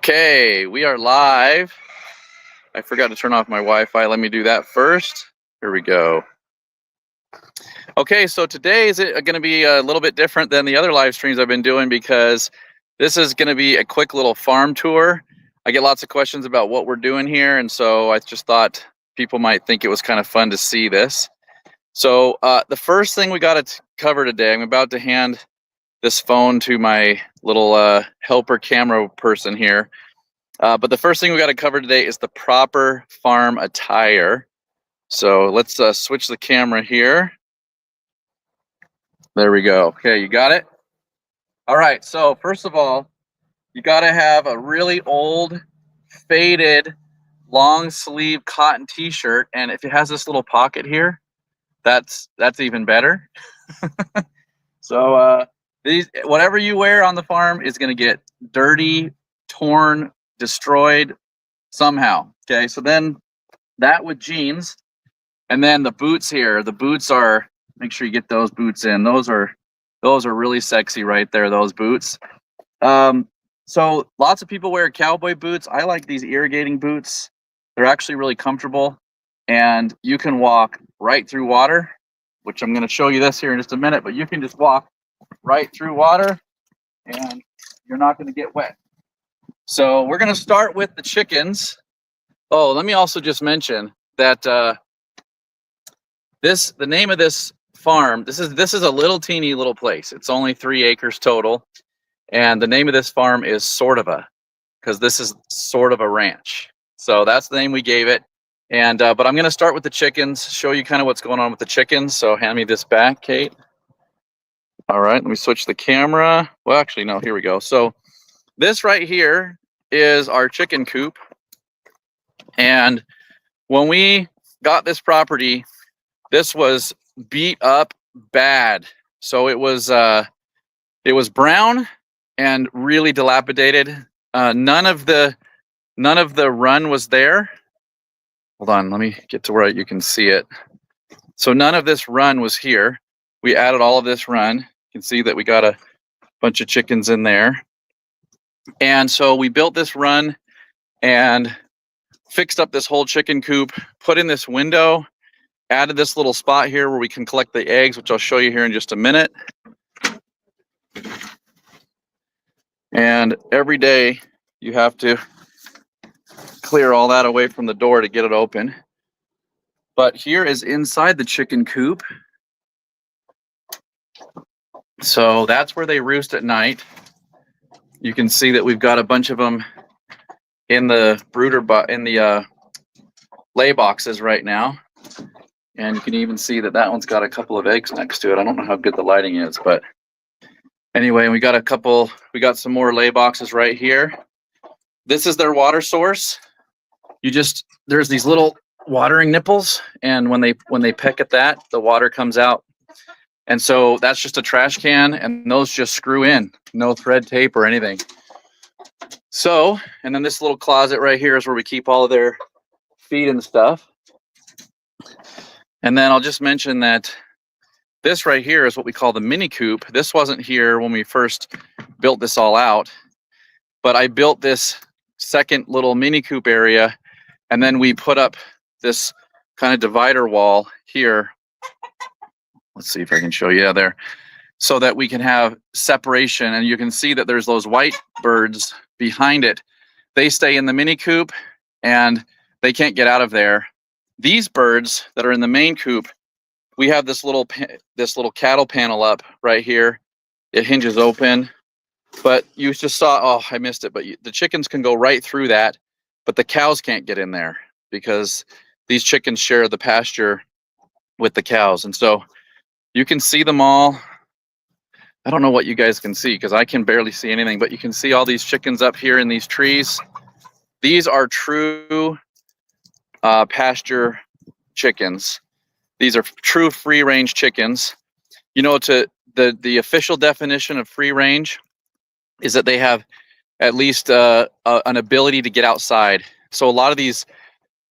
Okay, we are live. I forgot to turn off my Wi-Fi. Let me do that first. Here we go. Okay, so today is going to be a little bit different than the other live streams I've been doing because this is going to be a quick little farm tour. I get lots of questions about what we're doing here, and so I just thought people might think it was kind of fun to see this. So the first thing we got to cover today, I'm about to hand this phone to my little helper camera person here. But the first thing we got to cover today is the proper farm attire. So let's switch the camera here. There we go. Okay, you got it? All right, so first of all, you got to have a really old, faded, long sleeve cotton t-shirt. And if it has this little pocket here, that's even better. So whatever you wear on the farm is going to get dirty, torn, destroyed somehow. Okay, so then that with jeans, and then the boots here. The boots are, make sure you get those boots in. Those are really sexy right there, those boots. So lots of people wear cowboy boots. I like these irrigating boots. They're actually really comfortable, and you can walk right through water, which I'm going to show you this here in just a minute, but you can just walk right through water and you're not going to get wet. So we're going to start with the chickens. Oh, let me also just mention that the name of this farm, this is a little teeny little place. It's only 3 acres total, and the name of this farm is Sortofa, because this is sort of a ranch. So that's the name we gave it. And but I'm going to start with the chickens, show you kind of what's going on with the chickens. So hand me this back, Kate. All right, let me switch the camera. Well, actually, no, here we go. So this right here is our chicken coop. And when we got this property, this was beat up bad. So it was brown and really dilapidated. None of the run was there. Hold on, let me get to where you can see it. So none of this run was here. We added all of this run. You can see that we got a bunch of chickens in there. And so we built this run and fixed up this whole chicken coop, put in this window, added this little spot here where we can collect the eggs, which I'll show you here in just a minute. And every day you have to clear all that away from the door to get it open. But here is inside the chicken coop. So that's where they roost at night. You can see that we've got a bunch of them in the lay boxes right now. And you can even see that one's got a couple of eggs next to it. I don't know how good the lighting is, but anyway, we got some more lay boxes right here. This is their water source. There's these little watering nipples, and when they peck at that, the water comes out. And so that's just a trash can, and those just screw in, no thread tape or anything. So, and then this little closet right here is where we keep all of their feed and stuff. And then I'll just mention that this right here is what we call the mini coop. This wasn't here when we first built this all out, but I built this second little mini coop area, and then we put up this kind of divider wall here. Let's see if I can show you there, so that we can have separation. And you can see that there's those white birds behind it. They stay in the mini coop and they can't get out of there. These birds that are in the main coop, we have this little cattle panel up right here. It hinges open, but you just saw, oh, I missed it, but the chickens can go right through that, but the cows can't get in there because these chickens share the pasture with the cows. And so you can see them all. I don't know what you guys can see because I can barely see anything, but you can see all these chickens up here in these trees. These are true pasture chickens. These are true free range chickens. You know, the official definition of free range is that they have at least an ability to get outside. So a lot of these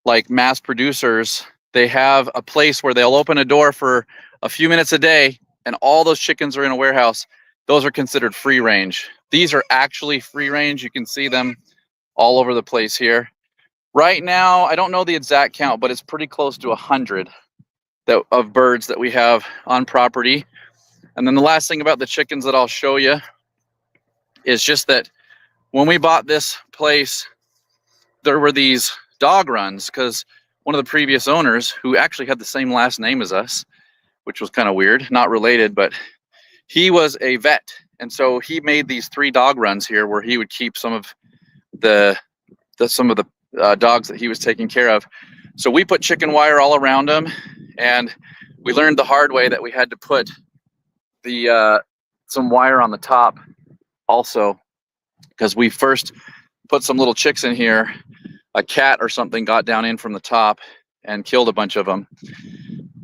like mass producers, they have a place where they'll open a door for a few minutes a day and all those chickens are in a warehouse. Those are considered free range. These are actually free range. You can see them all over the place here. Right now, I don't know the exact count, but it's pretty close to 100 of birds that we have on property. And then the last thing about the chickens that I'll show you is just that when we bought this place, there were these dog runs because one of the previous owners, who actually had the same last name as us, which was kind of weird, not related, but he was a vet. And so he made these 3 dog runs here where he would keep some of the dogs that he was taking care of. So we put chicken wire all around them, and we learned the hard way that we had to put the some wire on the top also, because we first put some little chicks in here. A cat or something got down in from the top and killed a bunch of them.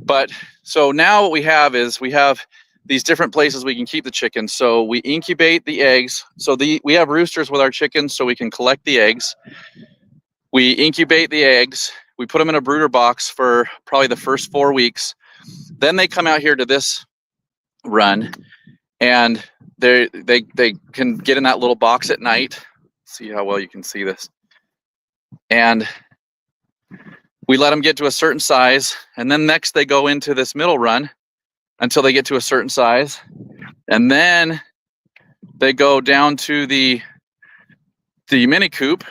But so now what we have is we have these different places we can keep the chickens. So we incubate the eggs. So we have roosters with our chickens so we can collect the eggs. We incubate the eggs. We put them in a brooder box for probably the first 4 weeks. Then they come out here to this run, and they can get in that little box at night. See how well you can see this. And we let them get to a certain size, and then next they go into this middle run until they get to a certain size, and then they go down to the mini coop. I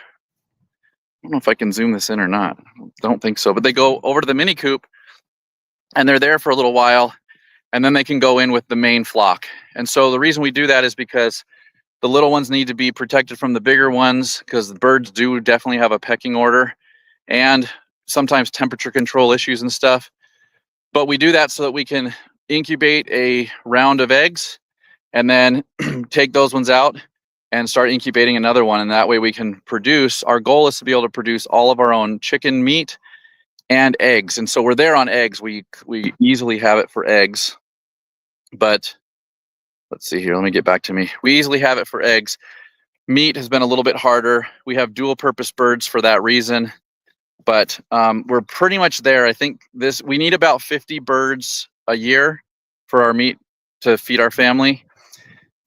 don't know if I can zoom this in or not. I don't think so, but they go over to the mini coop, and they're there for a little while, and then they can go in with the main flock. And so the reason we do that is because the little ones need to be protected from the bigger ones, because the birds do definitely have a pecking order and sometimes temperature control issues and stuff. But we do that so that we can incubate a round of eggs and then take those ones out and start incubating another one. And that way we can produce, our goal is to be able to produce all of our own chicken meat and eggs. And so we're there on eggs. We easily have it for eggs, but let's see here. Let me get back to me. We easily have it for eggs. Meat has been a little bit harder. We have dual purpose birds for that reason, but we're pretty much there. I think we need about 50 birds a year for our meat to feed our family.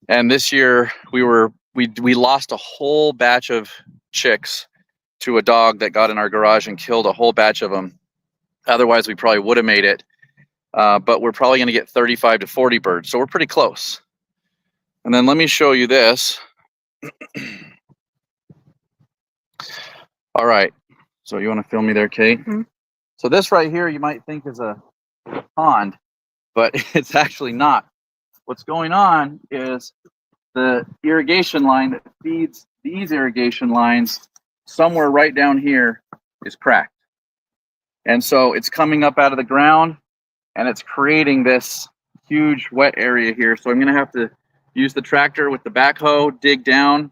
And this year we lost a whole batch of chicks to a dog that got in our garage and killed a whole batch of them. Otherwise, we probably would have made it. But we're probably going to get 35 to 40 birds. So we're pretty close. And then let me show you this. All right. So you want to film me there, Kate? Mm-hmm. So this right here, you might think is a pond, but it's actually not. What's going on is the irrigation line that feeds these irrigation lines somewhere right down here is cracked. And so it's coming up out of the ground and it's creating this huge wet area here. So I'm going to have to use the tractor with the backhoe, dig down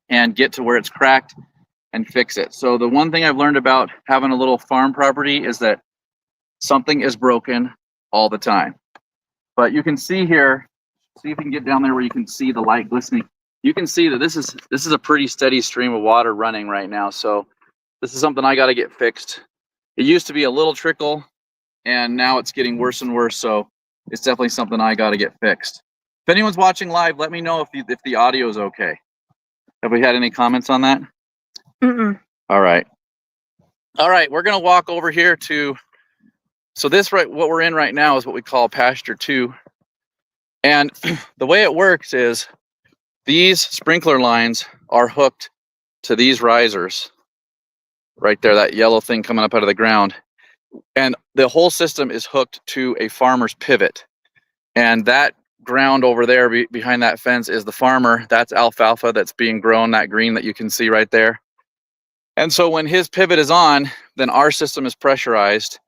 and get to where it's cracked and fix it. So the one thing I've learned about having a little farm property is that something is broken all the time. But you can see here, see if you can get down there where you can see the light glistening. You can see that this is a pretty steady stream of water running right now. So this is something I got to get fixed. It used to be a little trickle and now it's getting worse and worse. So it's definitely something I got to get fixed. If anyone's watching live, let me know if the audio is okay. Have we had any comments on that? Mm-mm. All right. We're going to walk over here to, so this what we're in right now is what we call pasture 2. And the way it works is these sprinkler lines are hooked to these risers right there, that yellow thing coming up out of the ground. And the whole system is hooked to a farmer's pivot. And that ground over there behind that fence is the farmer. That's alfalfa that's being grown, that green that you can see right there. And so when his pivot is on, then our system is pressurized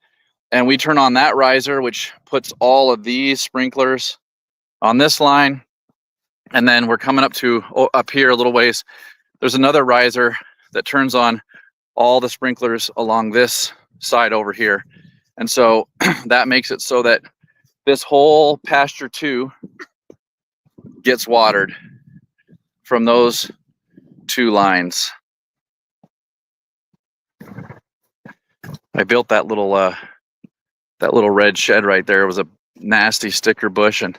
and we turn on that riser, which puts all of these sprinklers on this line. And then we're coming up here a little ways. There's another riser that turns on all the sprinklers along this side over here. And so that makes it so that this whole pasture 2 gets watered from those 2 lines. I built that little red shed right there. It was a nasty sticker bush and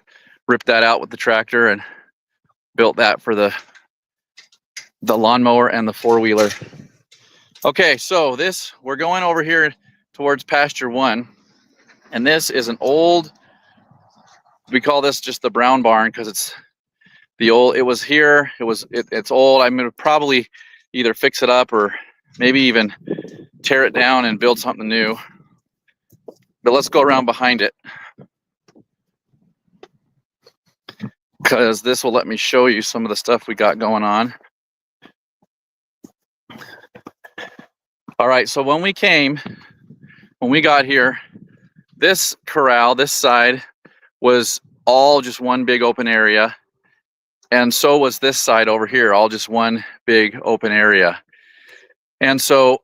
ripped that out with the tractor and built that for the the lawnmower and the four-wheeler. Okay, so we're going over here towards pasture 1, and this is an old, we call this just the brown barn because it's the old, it's old. I'm gonna probably either fix it up or maybe even tear it down and build something new. But let's go around behind it, because this will let me show you some of the stuff we got going on. All right, so when we got here, this corral, this side, was all just one big open area. And so was this side over here, all just one big open area. And so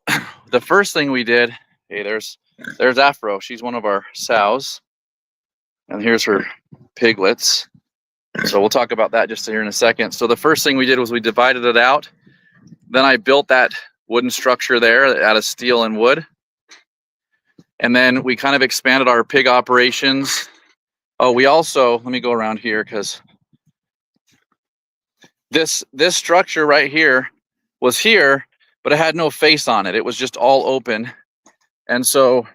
the first thing we did, hey, there's Afro. She's one of our sows. And here's her piglets. So we'll talk about that just here in a second. So the first thing we did was we divided it out. Then I built that wooden structure there out of steel and wood. And then we kind of expanded our pig operations. Oh, we also, let me go around here, because this structure right here was here, but it had no face on it. It was just all open. And so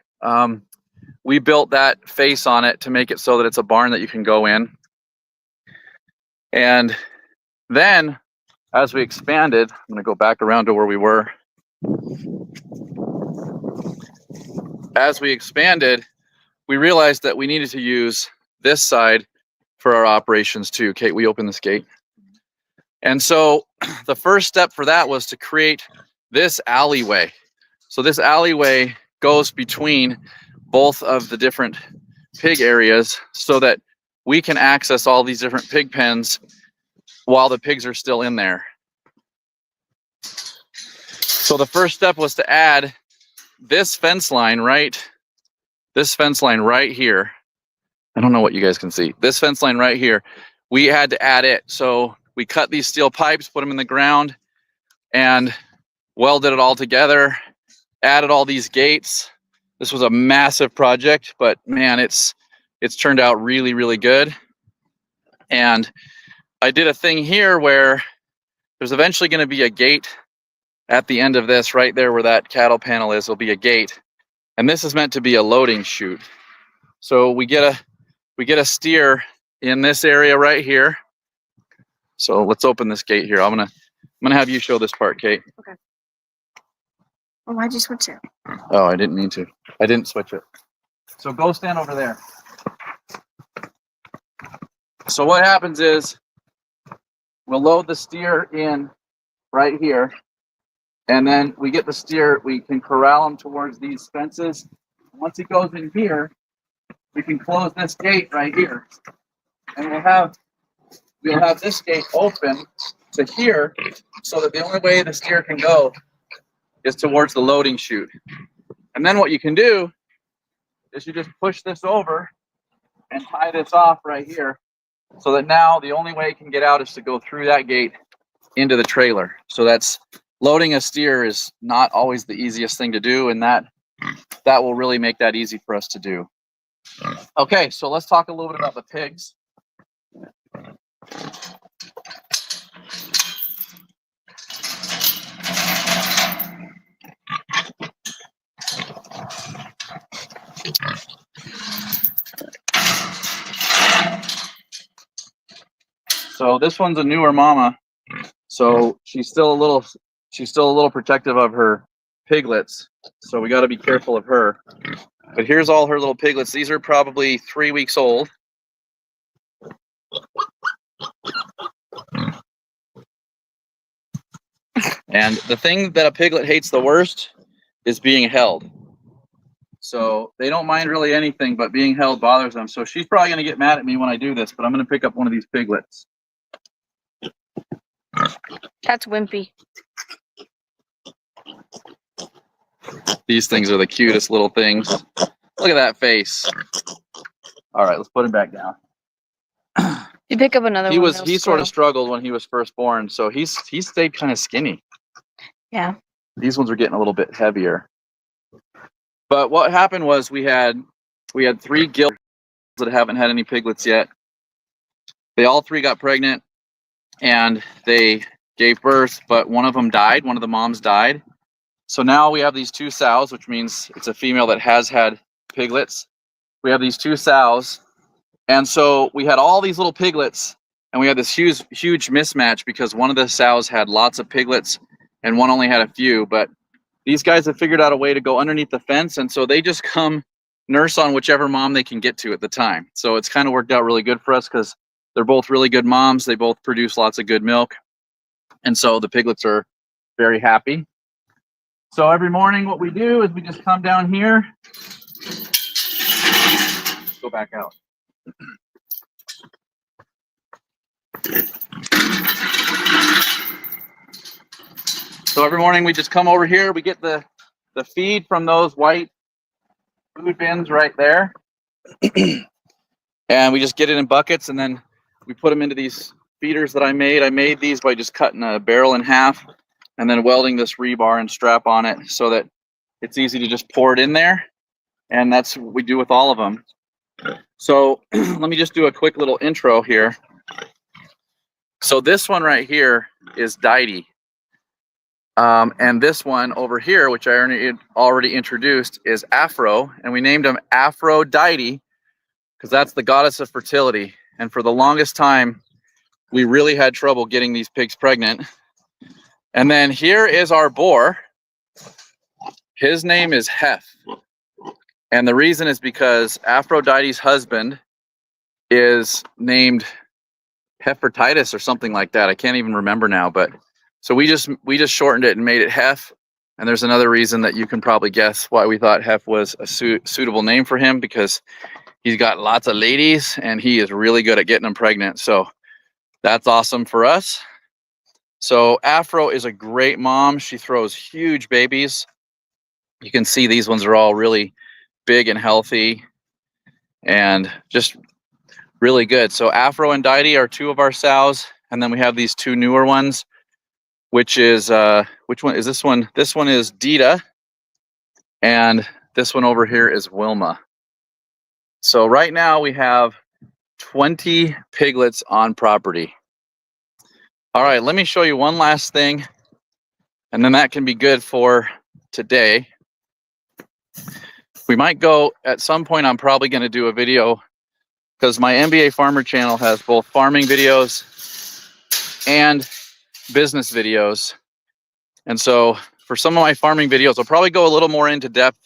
we built that face on it to make it so that it's a barn that you can go in. And then as we expanded, I'm going to go back around to where we were. As we expanded, we realized that we needed to use this side for our operations too. Kate, we open this gate. And so the first step for that was to create this alleyway. So this alleyway goes between both of the different pig areas so that we can access all these different pig pens while the pigs are still in there. So the first step was to add this fence line right here. I don't know what you guys can see. This fence line right here, we had to add it. So we cut these steel pipes, put them in the ground, and welded it all together, added all these gates. This was a massive project, but man, it's turned out really, really good. And I did a thing here where there's eventually going to be a gate at the end of this, right there where that cattle panel is, will be a gate. And this is meant to be a loading chute. So we get a steer in this area right here. So let's open this gate here. I'm gonna have you show this part, Kate. Okay. Well, why'd you switch it? Oh, I didn't mean to. I didn't switch it. So go stand over there. So what happens is we'll load the steer in right here. And then we get the steer, we can corral him towards these fences. Once he goes in here, we can close this gate right here. And we'll have this gate open to here, so that the only way the steer can go is towards the loading chute. And then what you can do is you just push this over and tie this off right here, so that now the only way it can get out is to go through that gate into the trailer. So that's loading a steer is not always the easiest thing to do, and that will really make that easy for us to do. Okay, so let's talk a little bit about the pigs. So this one's a newer mama, so she's still a little protective of her piglets, so we got to be careful of her. But here's all her little piglets. These are probably 3 weeks old. And the thing that a piglet hates the worst is being held. So they don't mind really anything, but being held bothers them. So she's probably going to get mad at me when I do this, but I'm going to pick up one of these piglets. That's wimpy. These things are the cutest little things. Look at that face. All right, let's put him back down. You pick up another one. He sort of struggled when he was first born, so he stayed kind of skinny. Yeah. These ones are getting a little bit heavier. But what happened was we had 3 gills that haven't had any piglets yet. They all 3 got pregnant, and they gave birth, but one of them died. One of the moms died. So now we have these 2 sows, which means it's a female that has had piglets. We have these 2 sows. And so we had all these little piglets, and we had this huge mismatch because one of the sows had lots of piglets and one only had a few. But these guys have figured out a way to go underneath the fence, and so they just come nurse on whichever mom they can get to at the time. So it's kind of worked out really good for us because they're both really good moms. They both produce lots of good milk. And so the piglets are very happy. So every morning what we do is we just come down here. Let's go back out. So every morning we just come over here. We get the feed from those white food bins right there. And we just get it in buckets, and then we put them into these feeders that I made. I made these by just cutting a barrel in half and then welding this rebar and strap on it so that it's easy to just pour it in there. And that's what we do with all of them. So let me just do a quick little intro here. So this one right here is Diety. And this one over here, which I already introduced, is Afro. And we named him Aphrodite because that's the goddess of fertility. And for the longest time, we really had trouble getting these pigs pregnant. And then here is our boar. His name is Hef. And the reason is because Aphrodite's husband is named Hepatitis or something like that. I can't even remember now, but so we just shortened it and made it Hef. And there's another reason that you can probably guess why we thought Hef was a suitable name for him, because he's got lots of ladies and he is really good at getting them pregnant. So that's awesome for us. So Afro is a great mom. She throws huge babies. You can see these ones are all really big and healthy and just really good. So Afro and Diety are 2 of our sows. And then we have these 2 newer ones, which is, which one is this one? This one is Dita. And this one over here is Wilma. So right now we have 20 piglets on property. All right, let me show you one last thing, and then that can be good for today. We might go at some point. I'm probably going to do a video because my MBA Farmer channel has both farming videos and business videos. And so for some of my farming videos, I'll probably go a little more into depth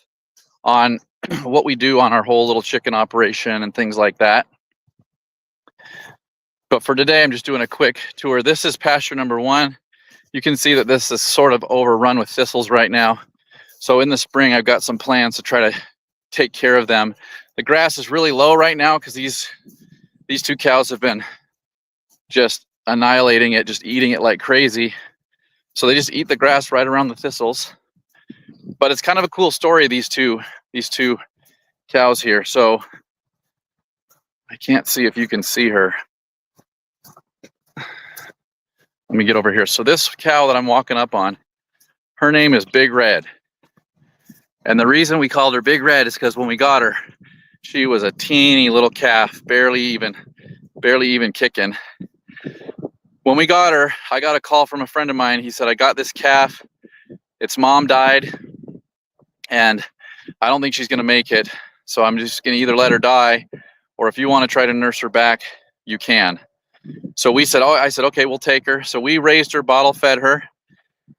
on what we do on our whole little chicken operation and things like that. But for today, I'm just doing a quick tour. This is pasture number 1. You can see that this is sort of overrun with thistles right now. So in the spring, I've got some plans to try to take care of them. The grass is really low right now because these 2 cows have been just annihilating it, just eating it like crazy. So they just eat the grass right around the thistles. But it's kind of a cool story, these two cows here. So I can't see if you can see her. Let me get over here. So this cow that I'm walking up on, her name is Big Red. And the reason we called her Big Red is because when we got her, she was a teeny little calf, barely even kicking. When we got her, I got a call from a friend of mine. He said, I got this calf. Its mom died, and I don't think she's going to make it. So I'm just going to either let her die, or if you want to try to nurse her back, you can. So I said, okay, we'll take her. So we raised her, bottle fed her.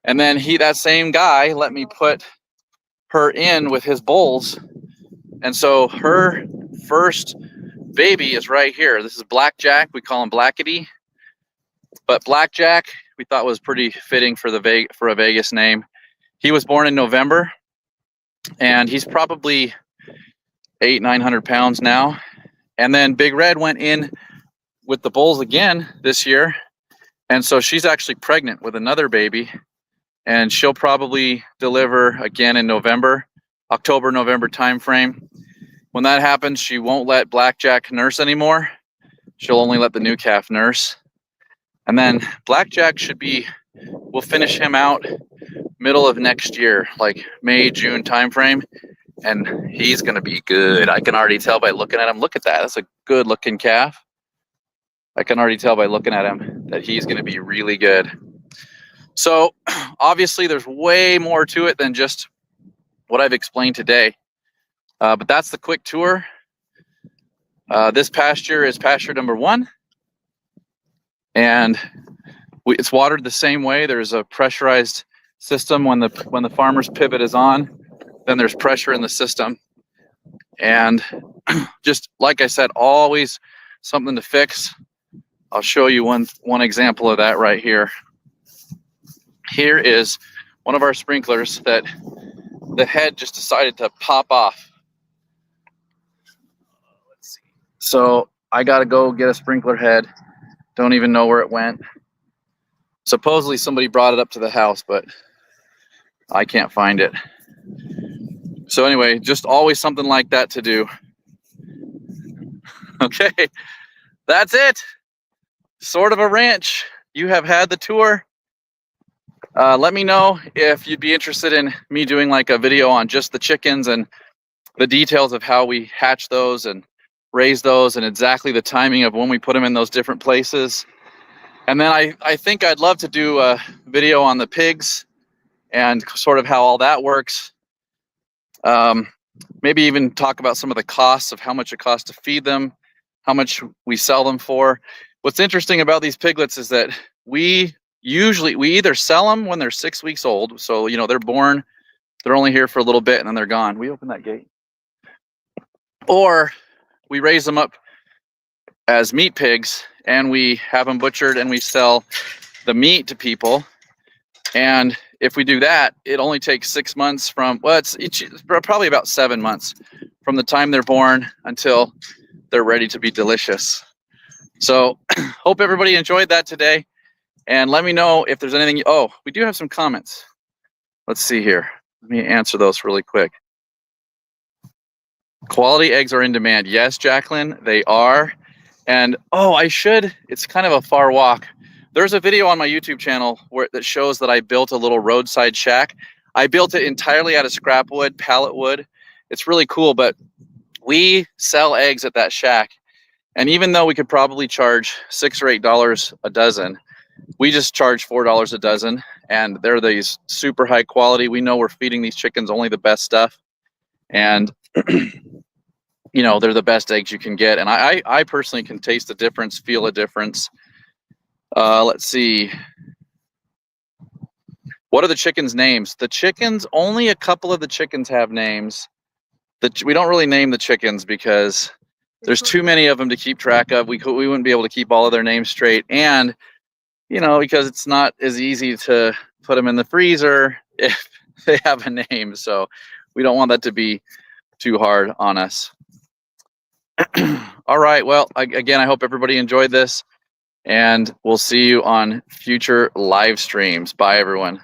And then that same guy let me put her in with his bulls. And so her first baby is right here. This is Blackjack. We call him Blackety. But Blackjack, we thought was pretty fitting for a Vegas name. He was born in November, and he's probably 800-900 pounds now. And then Big Red went in with the bulls again this year, and so she's actually pregnant with another baby, and she'll probably deliver again in October-November timeframe. When that happens, she won't let Blackjack nurse anymore. She'll only let the new calf nurse. And then Blackjack we'll finish him out middle of next year, like May, June timeframe, and he's going to be good. I can already tell by looking at him. Look at that. That's a good looking calf. I can already tell by looking at him that he's going to be really good. So obviously there's way more to it than just what I've explained today. But that's the quick tour. This pasture is pasture number 1. And it's watered the same way. There's a pressurized system when the farmer's pivot is on, then there's pressure in the system. And just like I said, always something to fix. I'll show you one example of that right here. Here is one of our sprinklers that the head just decided to pop off. Let's see. So I got to go get a sprinkler head. Don't even know where it went. Supposedly somebody brought it up to the house, but I can't find it. So anyway, just always something like that to do. Okay, that's it. Sort of a ranch. You have had the tour. Let me know if you'd be interested in me doing like a video on just the chickens and the details of how we hatch those and raise those and exactly the timing of when we put them in those different places. And then I think I'd love to do a video on the pigs and sort of how all that works. Maybe even talk about some of the costs of how much it costs to feed them, how much we sell them for. What's interesting about these piglets is that we either sell them when they're 6 weeks old. So, you know, they're born, they're only here for a little bit and then they're gone. We open that gate. Or we raise them up as meat pigs and we have them butchered and we sell the meat to people. And if we do that, it only takes 6 months from, well, it's probably about 7 months from the time they're born until they're ready to be delicious. So hope everybody enjoyed that today. And let me know if there's anything. Oh, we do have some comments. Let's see here. Let me answer those really quick. Quality eggs are in demand. Yes, Jacqueline, they are. And it's kind of a far walk. There's a video on my YouTube channel that shows that I built a little roadside shack. I built it entirely out of scrap wood, pallet wood. It's really cool, but we sell eggs at that shack. And even though we could probably charge $6 or $8 a dozen, we just charge $4 a dozen. And they're these super high quality. We know we're feeding these chickens only the best stuff. And you know, they're the best eggs you can get. And I personally can taste the difference, feel a difference. Let's see. What are the chickens' names? The chickens, only a couple of the chickens have names. We don't really name the chickens because there's too many of them to keep track of. We wouldn't be able to keep all of their names straight. And, you know, because it's not as easy to put them in the freezer if they have a name. So we don't want that to be too hard on us. All right. Well, again, I hope everybody enjoyed this, and we'll see you on future live streams. Bye, everyone.